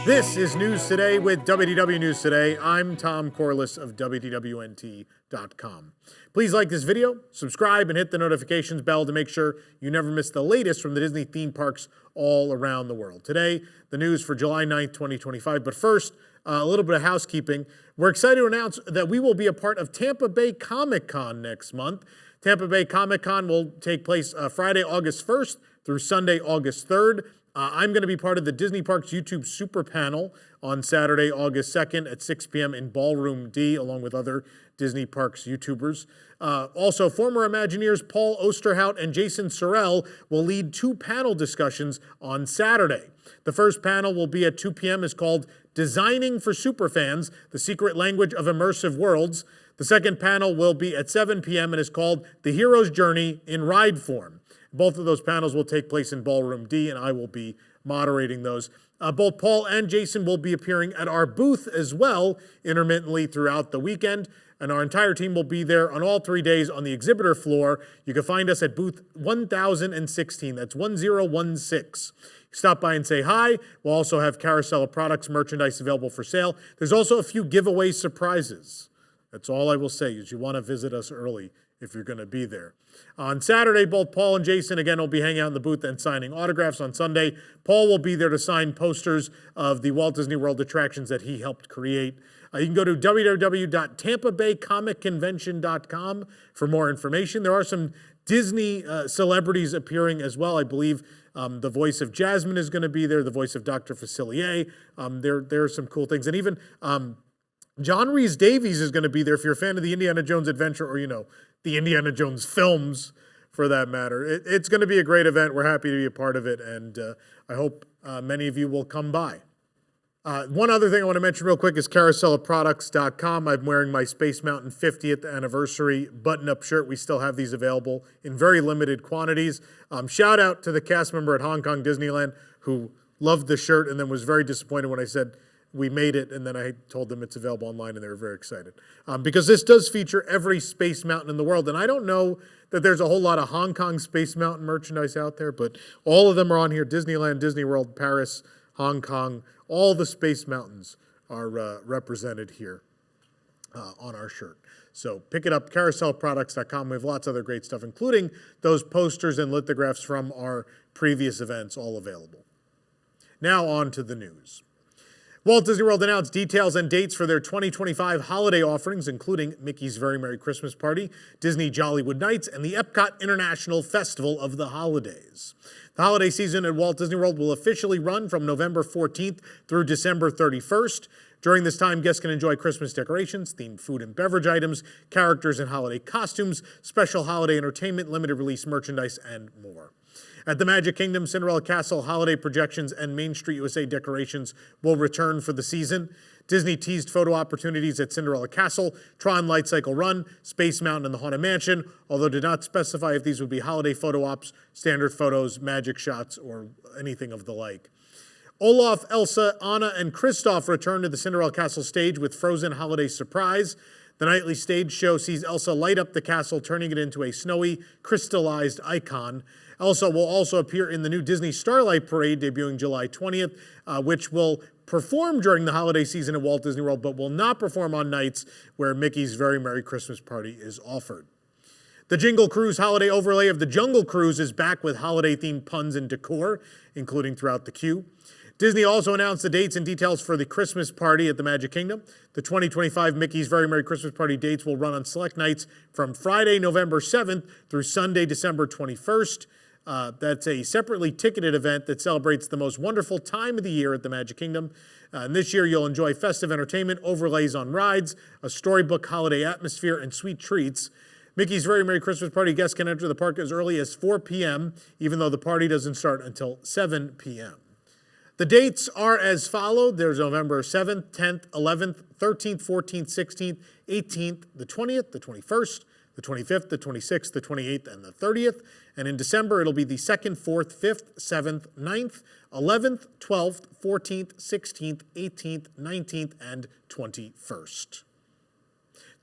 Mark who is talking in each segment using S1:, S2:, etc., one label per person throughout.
S1: This is News Today with WDW News Today. I'm Tom Corliss of WDWNT.com. Please like this video, subscribe, and hit the notifications bell to make sure you never miss the latest from the Disney theme parks all around the world. Today, the news for July 9th, 2025. But first, a little bit of housekeeping. We're excited to announce that we will be a part of Tampa Bay Comic Con next month. Tampa Bay Comic Con will take place Friday, August 1st through Sunday, August 3rd. I'm going to be part of the Disney Parks YouTube Super Panel on Saturday, August 2nd at 6 p.m. in Ballroom D, along with other Disney Parks YouTubers. Also, former Imagineers Paul Osterhout and Jason Sorrell will lead two panel discussions on Saturday. The first panel will be at 2 p.m. It's called Designing for Superfans, The Secret Language of Immersive Worlds. The second panel will be at 7 p.m. and is called The Hero's Journey in Ride Form. Both of those panels will take place in Ballroom D, and I will be moderating those. Both Paul and Jason will be appearing at our booth as well, intermittently throughout the weekend, and our entire team will be there on all 3 days on the exhibitor floor. You can find us at booth 1016. That's 1016. Stop by and say hi. We'll also have Carousel of Products merchandise available for sale. There's also a few giveaway surprises. That's all I will say, is you want to visit us early if you're going to be there. On Saturday, both Paul and Jason, again, will be hanging out in the booth and signing autographs. On Sunday, Paul will be there to sign posters of the Walt Disney World attractions that he helped create. You can go to www.tampabaycomic-convention.com for more information. There are some Disney celebrities appearing as well. I believe the voice of Jasmine is going to be there, the voice of Dr. Facilier. There are some cool things. And even John Rhys-Davies is going to be there if you're a fan of the Indiana Jones adventure or, the Indiana Jones films for that matter. It's going to be a great event. We're happy to be a part of it, and I hope many of you will come by. One other thing I want to mention real quick is carouselofproducts.com. I'm wearing my Space Mountain 50th anniversary button-up shirt. We still have these available in very limited quantities. Shout out to the cast member at Hong Kong Disneyland who loved the shirt and then was very disappointed when I said we made it, and then I told them it's available online, and they were very excited. Because this does feature every Space Mountain in the world, and I don't know that there's a whole lot of Hong Kong Space Mountain merchandise out there, but all of them are on here. Disneyland, Disney World, Paris, Hong Kong, all the Space Mountains are represented here on our shirt. So pick it up, carouselproducts.com. We have lots of other great stuff, including those posters and lithographs from our previous events, all available. Now on to the news. Walt Disney World announced details and dates for their 2025 holiday offerings, including Mickey's Very Merry Christmas Party, Disney Jollywood Nights, and the EPCOT International Festival of the Holidays. The holiday season at Walt Disney World will officially run from November 14th through December 31st. During this time, guests can enjoy Christmas decorations, themed food and beverage items, characters and holiday costumes, special holiday entertainment, limited release merchandise, and more. At the Magic Kingdom, Cinderella Castle, holiday projections, and Main Street USA decorations will return for the season. Disney teased photo opportunities at Cinderella Castle, Tron Light Cycle Run, Space Mountain, and the Haunted Mansion, although did not specify if these would be holiday photo ops, standard photos, magic shots, or anything of the like. Olaf, Elsa, Anna, and Kristoff return to the Cinderella Castle stage with Frozen Holiday Surprise. The nightly stage show sees Elsa light up the castle, turning it into a snowy, crystallized icon. Elsa will also appear in the new Disney Starlight Parade debuting July 20th, which will perform during the holiday season at Walt Disney World, but will not perform on nights where Mickey's Very Merry Christmas Party is offered. The Jingle Cruise holiday overlay of the Jungle Cruise is back with holiday-themed puns and decor, including throughout the queue. Disney also announced the dates and details for the Christmas party at the Magic Kingdom. The 2025 Mickey's Very Merry Christmas Party dates will run on select nights from Friday, November 7th through Sunday, December 21st. That's a separately ticketed event that celebrates the most wonderful time of the year at the Magic Kingdom. And this year, you'll enjoy festive entertainment, overlays on rides, a storybook holiday atmosphere, and sweet treats. Mickey's Very Merry Christmas Party guests can enter the park as early as 4 p.m., even though the party doesn't start until 7 p.m. The dates are as followed. There's November 7th, 10th, 11th, 13th, 14th, 16th, 18th, the 20th, the 21st, the 25th, the 26th, the 28th, and the 30th. And in December, it'll be the 2nd, 4th, 5th, 7th, 9th, 11th, 12th, 14th, 16th, 18th, 19th, and 21st.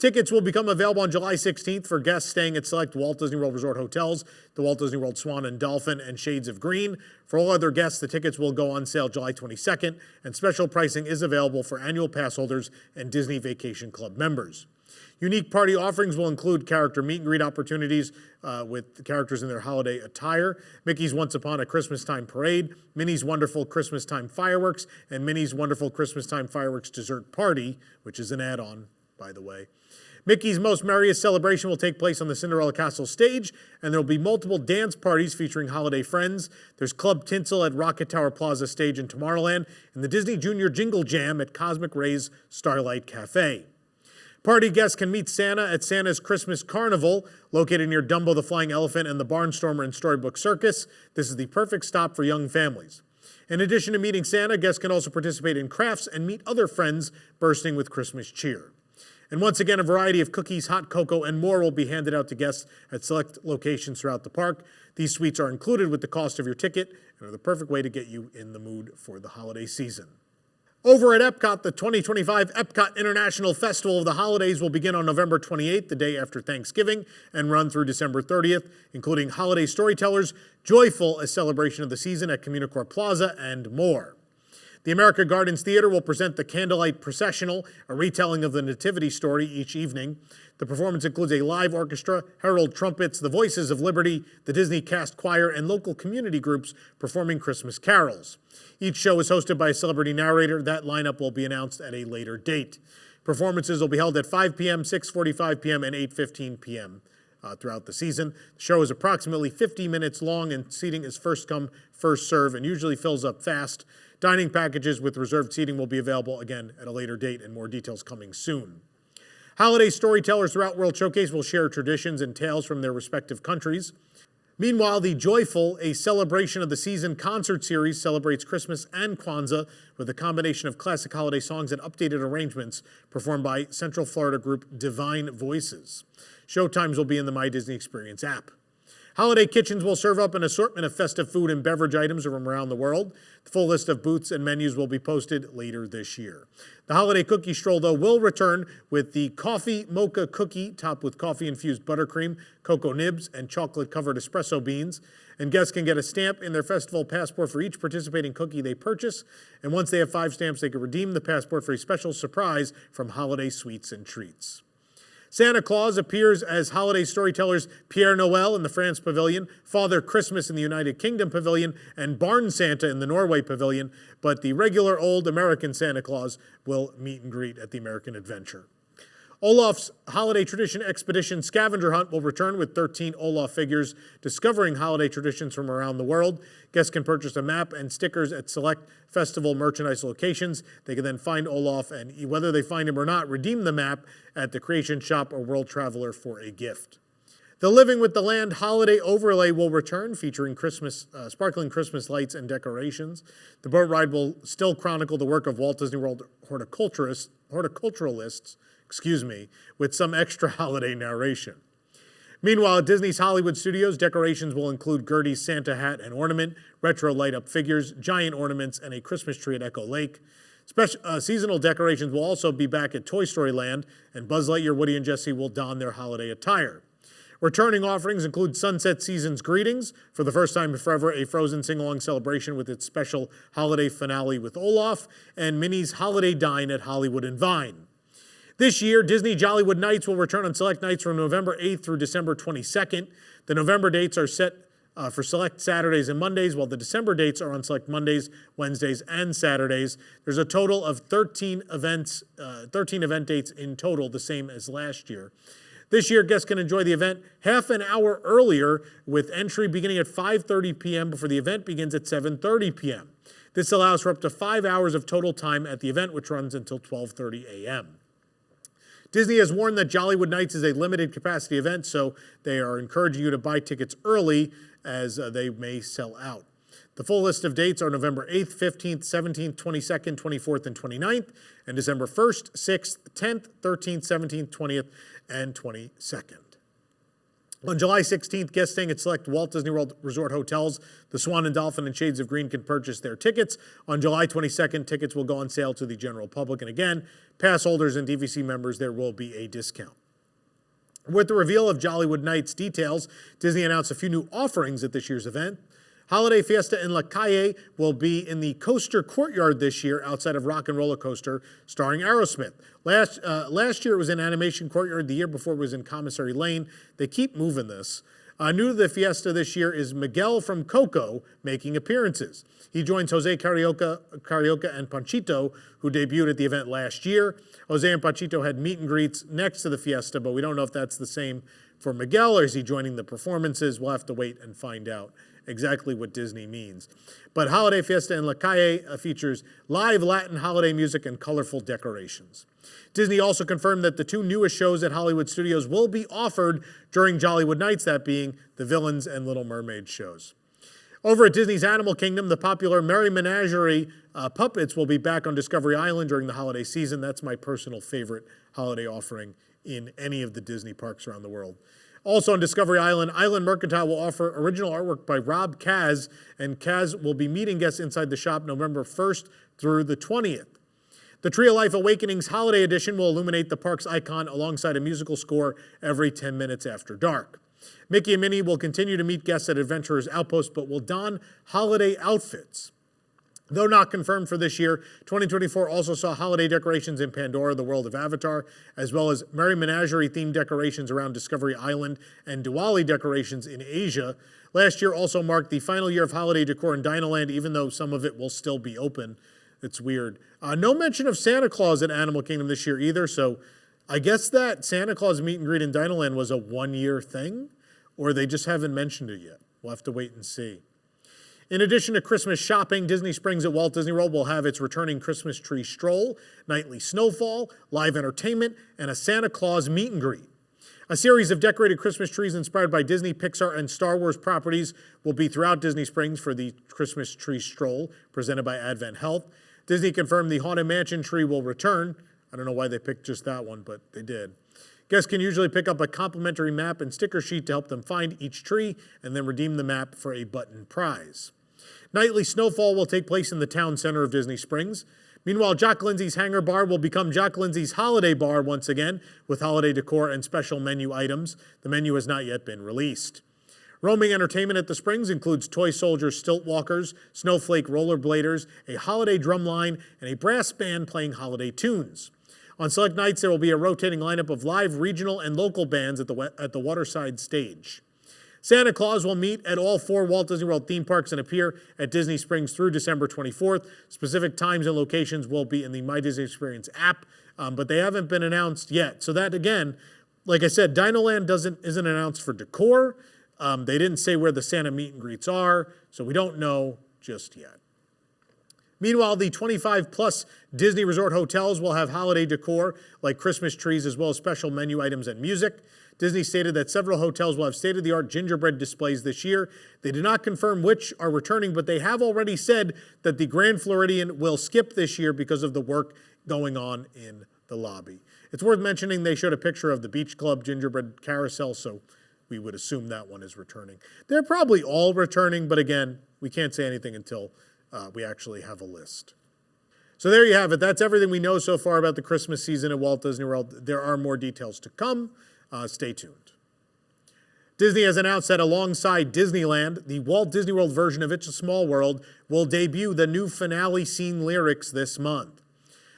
S1: Tickets will become available on July 16th for guests staying at select Walt Disney World Resort hotels, the Walt Disney World Swan and Dolphin, and Shades of Green. For all other guests, the tickets will go on sale July 22nd, and special pricing is available for annual pass holders and Disney Vacation Club members. Unique party offerings will include character meet and greet opportunities with the characters in their holiday attire, Mickey's Once Upon a Christmas Time Parade, Minnie's Wonderful Christmas Time Fireworks, and Minnie's Wonderful Christmas Time Fireworks Dessert Party, which is an add-on, by the way. Mickey's Most Merriest Celebration will take place on the Cinderella Castle stage, and there will be multiple dance parties featuring holiday friends. There's Club Tinsel at Rocket Tower Plaza stage in Tomorrowland, and the Disney Junior Jingle Jam at Cosmic Rays Starlight Cafe. Party guests can meet Santa at Santa's Christmas Carnival, located near Dumbo the Flying Elephant and the Barnstormer and Storybook Circus. This is the perfect stop for young families. In addition to meeting Santa, guests can also participate in crafts and meet other friends bursting with Christmas cheer. And once again, a variety of cookies, hot cocoa, and more will be handed out to guests at select locations throughout the park. These sweets are included with the cost of your ticket and are the perfect way to get you in the mood for the holiday season. Over at EPCOT, the 2025 EPCOT International Festival of the Holidays will begin on November 28th, the day after Thanksgiving, and run through December 30th, including holiday storytellers, Joyful, a celebration of the season at Communicorp Plaza, and more. The America Gardens Theater will present the Candlelight Processional, a retelling of the Nativity story each evening. The performance includes a live orchestra, herald trumpets, the Voices of Liberty, the Disney Cast Choir, and local community groups performing Christmas carols. Each show is hosted by a celebrity narrator. That lineup will be announced at a later date. Performances will be held at 5 p.m., 6:45 p.m., and 8:15 p.m. Throughout the season. The show is approximately 50 minutes long, and seating is first come, first serve, and usually fills up fast. Dining packages with reserved seating will be available again at a later date, and more details coming soon. Holiday storytellers throughout World Showcase will share traditions and tales from their respective countries. Meanwhile, the Joyful, a celebration of the season concert series, celebrates Christmas and Kwanzaa with a combination of classic holiday songs and updated arrangements performed by Central Florida group Divine Voices. Showtimes will be in the My Disney Experience app. Holiday Kitchens will serve up an assortment of festive food and beverage items from around the world. The full list of booths and menus will be posted later this year. The Holiday Cookie Stroll, though, will return with the Coffee Mocha Cookie topped with coffee-infused buttercream, cocoa nibs, and chocolate-covered espresso beans. And guests can get a stamp in their festival passport for each participating cookie they purchase. And once they have 5 stamps, they can redeem the passport for a special surprise from Holiday Sweets and Treats. Santa Claus appears as holiday storytellers Pierre Noel in the France Pavilion, Father Christmas in the United Kingdom Pavilion, and Barn Santa in the Norway Pavilion, but the regular old American Santa Claus will meet and greet at the American Adventure. Olaf's Holiday Tradition Expedition Scavenger Hunt will return with 13 Olaf figures discovering holiday traditions from around the world. Guests can purchase a map and stickers at select festival merchandise locations. They can then find Olaf and, whether they find him or not, redeem the map at the Creation Shop or World Traveler for a gift. The Living with the Land Holiday Overlay will return, featuring sparkling Christmas lights and decorations. The boat ride will still chronicle the work of Walt Disney World horticulturalists, with some extra holiday narration. Meanwhile, at Disney's Hollywood Studios, decorations will include Gertie's Santa hat and ornament, retro light-up figures, giant ornaments, and a Christmas tree at Echo Lake. Seasonal decorations will also be back at Toy Story Land, and Buzz Lightyear, Woody, and Jessie will don their holiday attire. Returning offerings include Sunset Season's Greetings, for the first time forever, a Frozen sing-along celebration with its special holiday finale with Olaf, and Minnie's Holiday Dine at Hollywood and Vine. This year, Disney Jollywood Nights will return on select nights from November 8th through December 22nd. The November dates are set for select Saturdays and Mondays, while the December dates are on select Mondays, Wednesdays, and Saturdays. There's a total of 13 event dates in total, the same as last year. This year, guests can enjoy the event half an hour earlier, with entry beginning at 5:30 p.m. before the event begins at 7:30 p.m. This allows for up to 5 hours of total time at the event, which runs until 12:30 a.m. Disney has warned that Jollywood Nights is a limited capacity event, so they are encouraging you to buy tickets early as they may sell out. The full list of dates are November 8th, 15th, 17th, 22nd, 24th, and 29th, and December 1st, 6th, 10th, 13th, 17th, 20th, and 22nd. On July 16th, guests staying at select Walt Disney World Resort hotels, the Swan and Dolphin and Shades of Green, can purchase their tickets. On July 22nd, tickets will go on sale to the general public. And again, pass holders and DVC members, there will be a discount. With the reveal of Jollywood Nights details, Disney announced a few new offerings at this year's event. Holiday Fiesta in La Calle will be in the Coaster Courtyard this year outside of Rock and Roller Coaster, starring Aerosmith. Last year it was in Animation Courtyard. The year before it was in Commissary Lane. They keep moving this. New to the Fiesta this year is Miguel from Coco making appearances. He joins Jose Carioca and Panchito, who debuted at the event last year. Jose and Panchito had meet and greets next to the Fiesta, but we don't know if that's the same for Miguel, or is he joining the performances? We'll have to wait and find out exactly what Disney means. But Holiday Fiesta in La Calle features live Latin holiday music and colorful decorations. Disney also confirmed that the two newest shows at Hollywood Studios will be offered during Jollywood Nights, that being the Villains and Little Mermaid shows. Over at Disney's Animal Kingdom, the popular Merry Menagerie puppets will be back on Discovery Island during the holiday season. That's my personal favorite holiday offering in any of the Disney parks around the world. Also on Discovery Island, Island Mercantile will offer original artwork by Rob Kaz, and Kaz will be meeting guests inside the shop November 1st through the 20th. The Tree of Life Awakenings Holiday Edition will illuminate the park's icon alongside a musical score every 10 minutes after dark. Mickey and Minnie will continue to meet guests at Adventurers Outpost, but will don holiday outfits. Though not confirmed for this year, 2024 also saw holiday decorations in Pandora, the world of Avatar, as well as Merry Menagerie-themed decorations around Discovery Island and Diwali decorations in Asia. Last year also marked the final year of holiday decor in Dinoland, even though some of it will still be open. It's weird. No mention of Santa Claus at Animal Kingdom this year either, so I guess that Santa Claus meet and greet in Dinoland was a one-year thing, or they just haven't mentioned it yet. We'll have to wait and see. In addition to Christmas shopping, Disney Springs at Walt Disney World will have its returning Christmas tree stroll, nightly snowfall, live entertainment, and a Santa Claus meet and greet. A series of decorated Christmas trees inspired by Disney, Pixar, and Star Wars properties will be throughout Disney Springs for the Christmas tree stroll presented by Advent Health. Disney confirmed the Haunted Mansion tree will return. I don't know why they picked just that one, but they did. Guests can usually pick up a complimentary map and sticker sheet to help them find each tree and then redeem the map for a button prize. Nightly snowfall will take place in the town center of Disney Springs. Meanwhile, Jock Lindsay's Hangar Bar will become Jock Lindsay's Holiday Bar once again, with holiday decor and special menu items. The menu has not yet been released. Roaming entertainment at the Springs includes toy soldiers, stilt walkers, snowflake rollerbladers, a holiday drum line, and a brass band playing holiday tunes. On select nights, there will be a rotating lineup of live regional and local bands at the Waterside stage. Santa Claus will meet at all 4 Walt Disney World theme parks and appear at Disney Springs through December 24th. Specific times and locations will be in the My Disney Experience app, but they haven't been announced yet. So that, again, like I said, Dinoland isn't announced for decor. They didn't say where the Santa meet and greets are, so we don't know just yet. Meanwhile, the 25-plus Disney Resort hotels will have holiday decor like Christmas trees as well as special menu items and music. Disney stated that several hotels will have state-of-the-art gingerbread displays this year. They did not confirm which are returning, but they have already said that the Grand Floridian will skip this year because of the work going on in the lobby. It's worth mentioning they showed a picture of the Beach Club gingerbread carousel, so we would assume that one is returning. They're probably all returning, but again, we can't say anything until we actually have a list. So there you have it. That's everything we know so far about the Christmas season at Walt Disney World. There are more details to come. Stay tuned. Disney has announced that alongside Disneyland, the Walt Disney World version of It's a Small World will debut the new finale Scene Lyrics this month.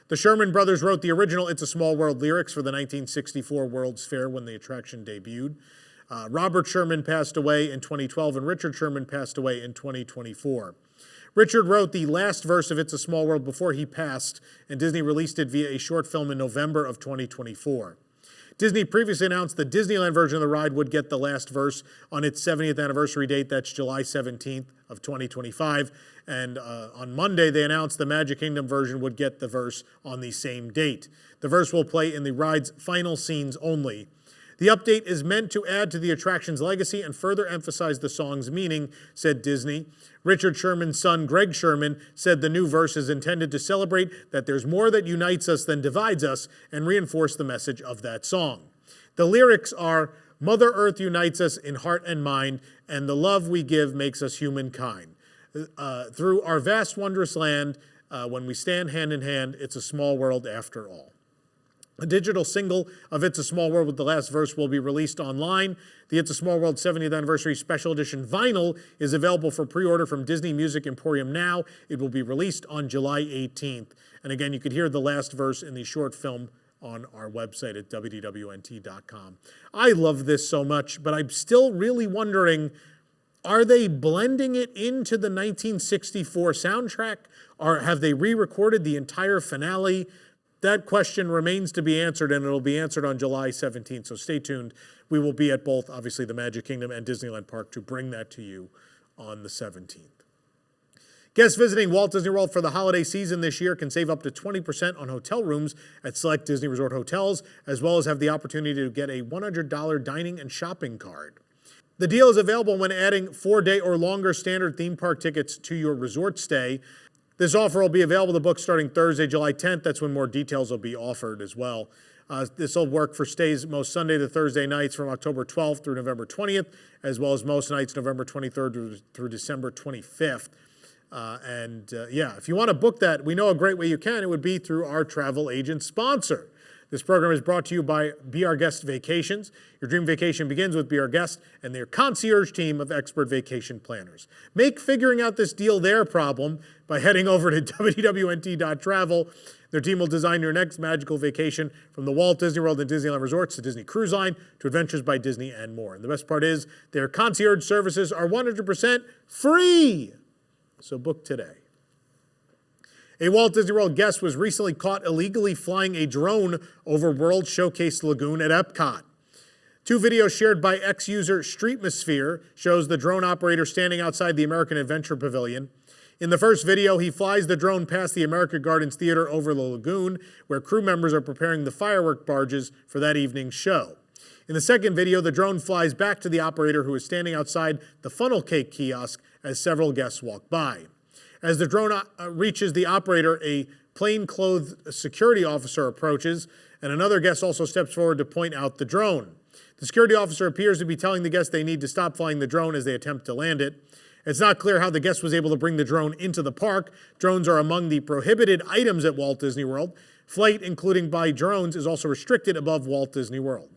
S1: The Sherman Brothers wrote the original It's a Small World lyrics for the 1964 World's Fair when the attraction debuted. Robert Sherman passed away in 2012 and Richard Sherman passed away in 2024. Richard wrote the last verse of It's a Small World before he passed, and Disney released it via a short film in November of 2024. Disney previously announced the Disneyland version of the ride would get the last verse on its 70th anniversary date. That's July 17th of 2025. And on Monday, they announced the Magic Kingdom version would get the verse on the same date. The verse will play in the ride's final scenes only. The update is meant to add to the attraction's legacy and further emphasize the song's meaning, said Disney. Richard Sherman's son, Greg Sherman, said the new verse is intended to celebrate that there's more that unites us than divides us and reinforce the message of that song. The lyrics are, Mother Earth unites us in heart and mind, and the love we give makes us humankind. Through our vast, wondrous land, when we stand hand in hand, it's a small world after all. A digital single of It's a Small World with the last verse will be released online. The It's a Small World 70th Anniversary Special Edition vinyl is available for pre-order from Disney Music Emporium now. It will be released on July 18th. And again, you could hear the last verse in the short film on our website at wdwnt.com. I love this so much, but I'm still really wondering, are they blending it into the 1964 soundtrack? Or have they re-recorded the entire finale? That question remains to be answered, and it'll be answered on July 17th, so stay tuned. We will be at both, obviously, the Magic Kingdom and Disneyland Park to bring that to you on the 17th. Guests visiting Walt Disney World for the holiday season this year can save up to 20% on hotel rooms at select Disney Resort hotels, as well as have the opportunity to get a $100 dining and shopping card. The deal is available when adding 4-day or longer standard theme park tickets to your resort stay. This offer will be available to book starting Thursday, July 10th. That's when more details will be offered as well. This will work for stays most Sunday to Thursday nights from October 12th through November 20th, as well as most nights November 23rd through December 25th. Yeah, if you want to book that, we know a great way you can. It would be through our travel agent sponsor. This program is brought to you by Be Our Guest Vacations. Your dream vacation begins with Be Our Guest and their concierge team of expert vacation planners. Make figuring out this deal their problem by heading over to wwnt.travel. Their team will design your next magical vacation, from the Walt Disney World and Disneyland Resorts to Disney Cruise Line to Adventures by Disney and more. And the best part is their concierge services are 100% free. So book today. A Walt Disney World guest was recently caught illegally flying a drone over World Showcase Lagoon at EPCOT. Two videos shared by ex-user Streetmosphere shows the drone operator standing outside the American Adventure Pavilion. In the first video, he flies the drone past the America Gardens Theater over the lagoon, where crew members are preparing the firework barges for that evening's show. In the second video, the drone flies back to the operator, who is standing outside the funnel cake kiosk as several guests walk by. As the drone reaches the operator, a plainclothed security officer approaches, and another guest also steps forward to point out the drone. The security officer appears to be telling the guests they need to stop flying the drone as they attempt to land it. It's not clear how the guest was able to bring the drone into the park. Drones are among the prohibited items at Walt Disney World. Flight, including by drones, is also restricted above Walt Disney World.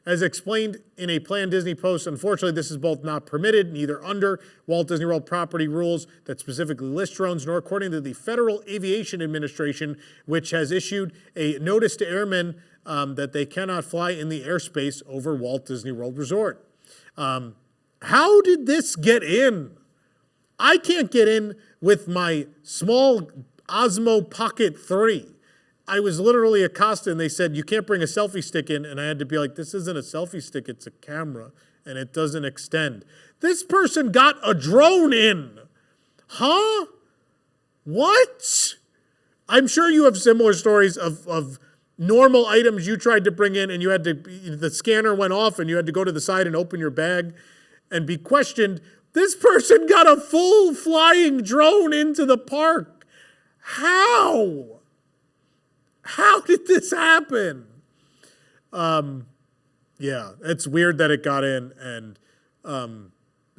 S1: As explained in a Plan Disney post, unfortunately, this is both not permitted, neither under Walt Disney World property rules that specifically list drones, nor according to the Federal Aviation Administration, which has issued a notice to airmen that they cannot fly in the airspace over Walt Disney World Resort. How did this get in? I can't get in with my small Osmo Pocket 3. I was literally accosted and they said, you can't bring a selfie stick in. And I had to be like, this isn't a selfie stick, it's a camera and it doesn't extend. This person got a drone in. Huh? What? I'm sure you have similar stories of normal items you tried to bring in and you had to, the scanner went off and you had to go to the side and open your bag and be questioned. This person got a full flying drone into the park. How? How did this happen? Yeah, it's weird that it got in, and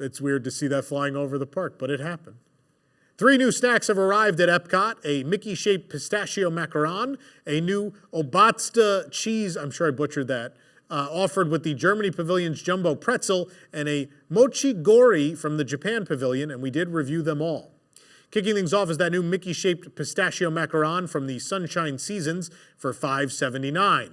S1: it's weird to see that flying over the park, but it happened. 3 new snacks have arrived at EPCOT: a Mickey-shaped pistachio macaron, a new Obatsta cheese, I'm sure I butchered that, offered with the Germany Pavilion's jumbo pretzel, and a Mochi-Gori from the Japan Pavilion, and we did review them all. Kicking things off is that new Mickey-shaped pistachio macaron from the Sunshine Seasons for $5.79.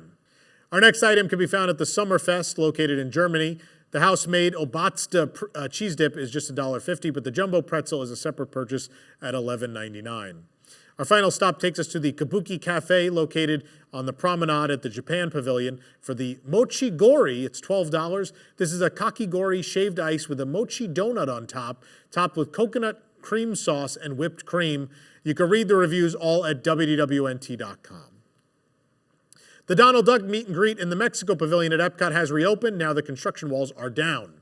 S1: Our next item can be found at the Summerfest, located in Germany. The house-made Obatsta cheese dip is just $1.50, but the jumbo pretzel is a separate purchase at $11.99. Our final stop takes us to the Kabuki Cafe, located on the promenade at the Japan Pavilion. For the Mochi-Gori, it's $12. This is a kakigori shaved ice with a mochi donut on top, topped with coconut cream sauce and whipped cream. You can read the reviews all at wdwnt.com. The Donald Duck meet and greet in the Mexico Pavilion at EPCOT has reopened. Now the construction walls are down.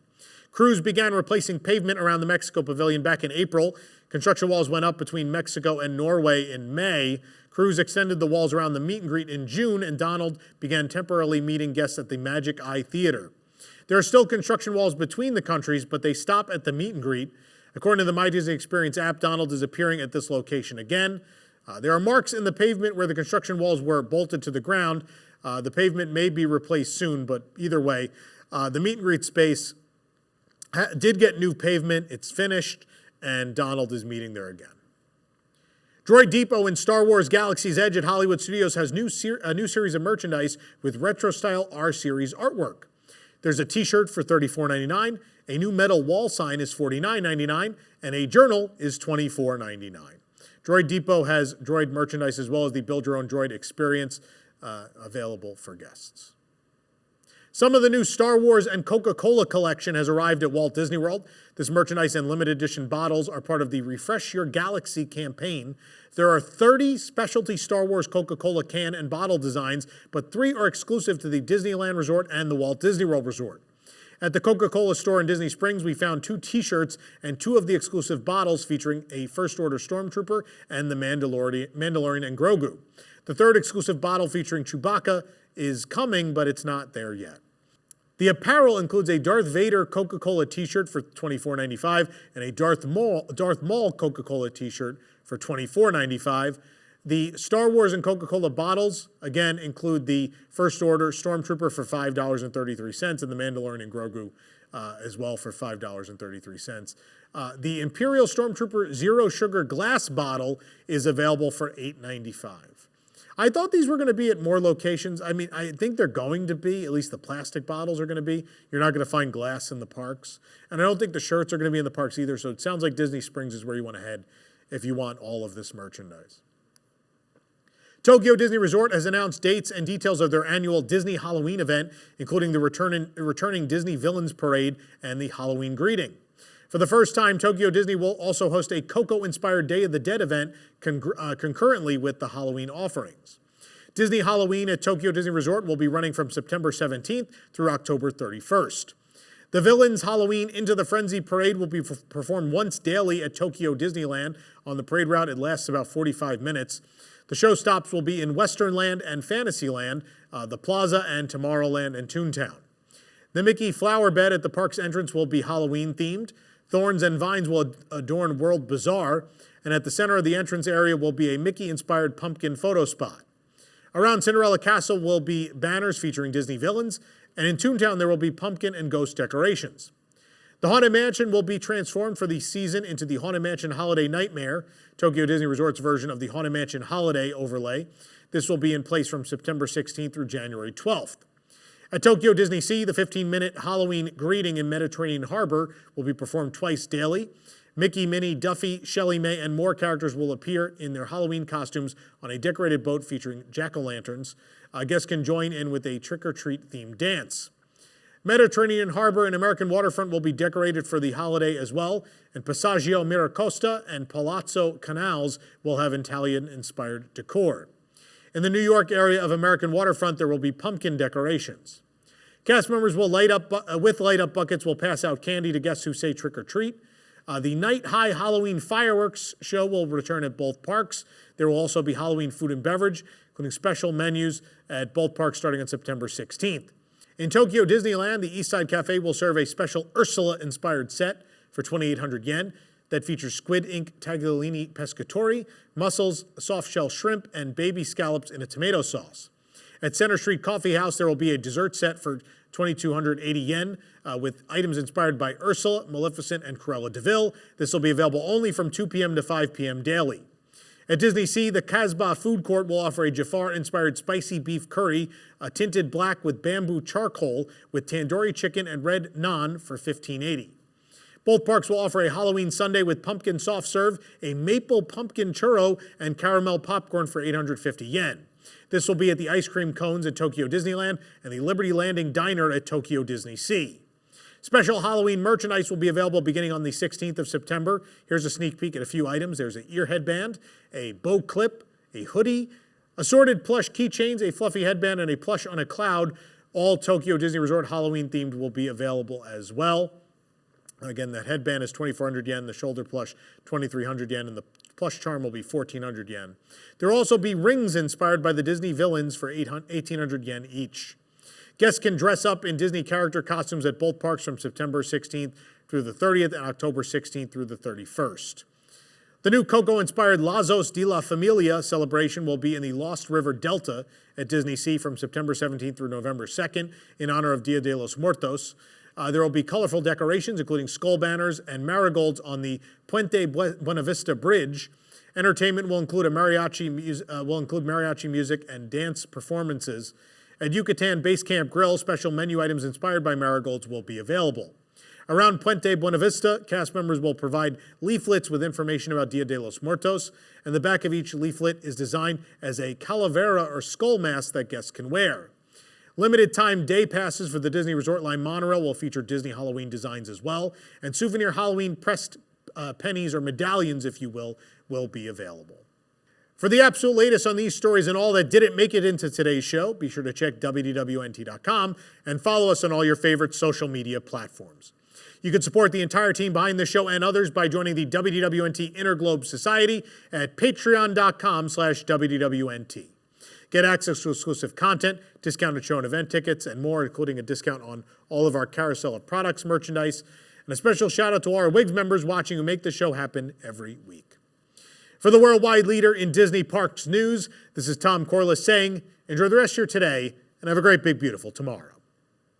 S1: Crews began replacing pavement around the Mexico Pavilion back in April. Construction walls went up between Mexico and Norway in May. Crews extended the walls around the meet and greet in June, and Donald began temporarily meeting guests at the Magic Eye Theater. There are still construction walls between the countries, but they stop at the meet and greet. According to the My Disney Experience app, Donald is appearing at this location again. There are marks in the pavement where the construction walls were bolted to the ground. The pavement may be replaced soon, but either way, the meet and greet space did get new pavement. It's finished, and Donald is meeting there again. Droid Depot in Star Wars Galaxy's Edge at Hollywood Studios has a new series of merchandise with retro-style R-Series artwork. There's a t-shirt for $34.99, a new metal wall sign is $49.99, and a journal is $24.99. Droid Depot has droid merchandise as well as the Build Your Own Droid experience available for guests. Some of the new Star Wars and Coca-Cola collection has arrived at Walt Disney World. This merchandise and limited edition bottles are part of the Refresh Your Galaxy campaign. There are 30 specialty Star Wars Coca-Cola can and bottle designs, but 3 are exclusive to the Disneyland Resort and the Walt Disney World Resort. At the Coca-Cola store in Disney Springs, we found 2 t-shirts and 2 of the exclusive bottles featuring a First Order Stormtrooper and the Mandalorian and Grogu. The 3rd exclusive bottle featuring Chewbacca is coming, but it's not there yet. The apparel includes a Darth Vader Coca-Cola t-shirt for $24.95 and a Darth Maul Coca-Cola t-shirt for $24.95. The Star Wars and Coca-Cola bottles, again, include the First Order Stormtrooper for $5.33 and the Mandalorian and Grogu as well for $5.33. The Imperial Stormtrooper Zero Sugar glass bottle is available for $8.95. I thought these were going to be at more locations. I mean, I think they're going to be, at least the plastic bottles are going to be. You're not going to find glass in the parks. And I don't think the shirts are going to be in the parks either, so it sounds like Disney Springs is where you want to head if you want all of this merchandise. Tokyo Disney Resort has announced dates and details of their annual Disney Halloween event, including the returning Disney Villains Parade and the Halloween Greeting. For the first time, Tokyo Disney will also host a Coco-inspired Day of the Dead event concurrently with the Halloween offerings. Disney Halloween at Tokyo Disney Resort will be running from September 17th through October 31st. The Villains Halloween Into the Frenzy Parade will be performed once daily at Tokyo Disneyland. On the parade route, it lasts about 45 minutes. The show stops will be in Westernland and Fantasyland, the Plaza and Tomorrowland and Toontown. The Mickey Flower Bed at the park's entrance will be Halloween-themed. Thorns and vines will adorn World Bazaar, and at the center of the entrance area will be a Mickey-inspired pumpkin photo spot. Around Cinderella Castle will be banners featuring Disney villains, and in Toontown there will be pumpkin and ghost decorations. The Haunted Mansion will be transformed for the season into the Haunted Mansion Holiday Nightmare, Tokyo Disney Resort's version of the Haunted Mansion Holiday overlay. This will be in place from September 16th through January 12th. At Tokyo Disney Sea, the 15-minute Halloween greeting in Mediterranean Harbor will be performed twice daily. Mickey, Minnie, Duffy, Shelley May, and more characters will appear in their Halloween costumes on a decorated boat featuring jack-o'-lanterns. Guests can join in with a trick-or-treat themed dance. Mediterranean Harbor and American Waterfront will be decorated for the holiday as well, and Passaggio Miracosta and Palazzo Canals will have Italian-inspired decor. In the New York area of American Waterfront, there will be pumpkin decorations. Cast members will light up buckets will pass out candy to guests who say trick or treat. The Night High Halloween Fireworks show will return at both parks. There will also be Halloween food and beverage, including special menus at both parks starting on September 16th. In Tokyo Disneyland, the Eastside Cafe will serve a special Ursula-inspired set for 2,800 yen that features squid ink tagliolini pescatori, mussels, soft-shell shrimp, and baby scallops in a tomato sauce. At Center Street Coffee House, there will be a dessert set for 2,280 yen with items inspired by Ursula, Maleficent, and Cruella de Vil. This will be available only from 2 p.m. to 5 p.m. daily. At Disney Sea, the Casbah Food Court will offer a Jafar-inspired spicy beef curry, tinted black with bamboo charcoal, with tandoori chicken and red naan for $15.80. Both parks will offer a Halloween sundae with pumpkin soft serve, a maple pumpkin churro, and caramel popcorn for 850 yen. This will be at the ice cream cones at Tokyo Disneyland and the Liberty Landing Diner at Tokyo Disney Sea. Special Halloween merchandise will be available beginning on the 16th of September. Here's a sneak peek at a few items. There's an ear headband, a bow clip, a hoodie, assorted plush keychains, a fluffy headband, and a plush on a cloud. All Tokyo Disney Resort Halloween themed will be available as well. Again, that headband is 2,400 yen, the shoulder plush 2,300 yen, and the plush charm will be 1,400 yen. There will also be rings inspired by the Disney villains for 1,800 yen each. Guests can dress up in Disney character costumes at both parks from September 16th through the 30th and October 16th through the 31st. The new Coco-inspired Lazos de la Familia celebration will be in the Lost River Delta at Disney Sea from September 17th through November 2nd in honor of Dia de los Muertos. There will be colorful decorations, including skull banners and marigolds on the Puente Buena Vista Bridge. Entertainment will include mariachi music and dance performances. At Yucatan Base Camp Grill, special menu items inspired by marigolds will be available. Around Puente Buena Vista, cast members will provide leaflets with information about Dia de los Muertos, and the back of each leaflet is designed as a calavera or skull mask that guests can wear. Limited time day passes for the Disney Resort Line monorail will feature Disney Halloween designs as well, and souvenir Halloween pressed pennies or medallions, if you will be available. For the absolute latest on these stories and all that didn't make it into today's show, be sure to check WDWNT.com and follow us on all your favorite social media platforms. You can support the entire team behind the show and others by joining the WDWNT Interglobe Society at patreon.com/WDWNT. Get access to exclusive content, discounted show and event tickets, and more, including a discount on all of our Carousel of Products merchandise. And a special shout out to all our WIGS members watching who make the show happen every week. For the worldwide leader in Disney Parks news, this is Tom Corliss saying, enjoy the rest of your today and have a great, big, beautiful tomorrow.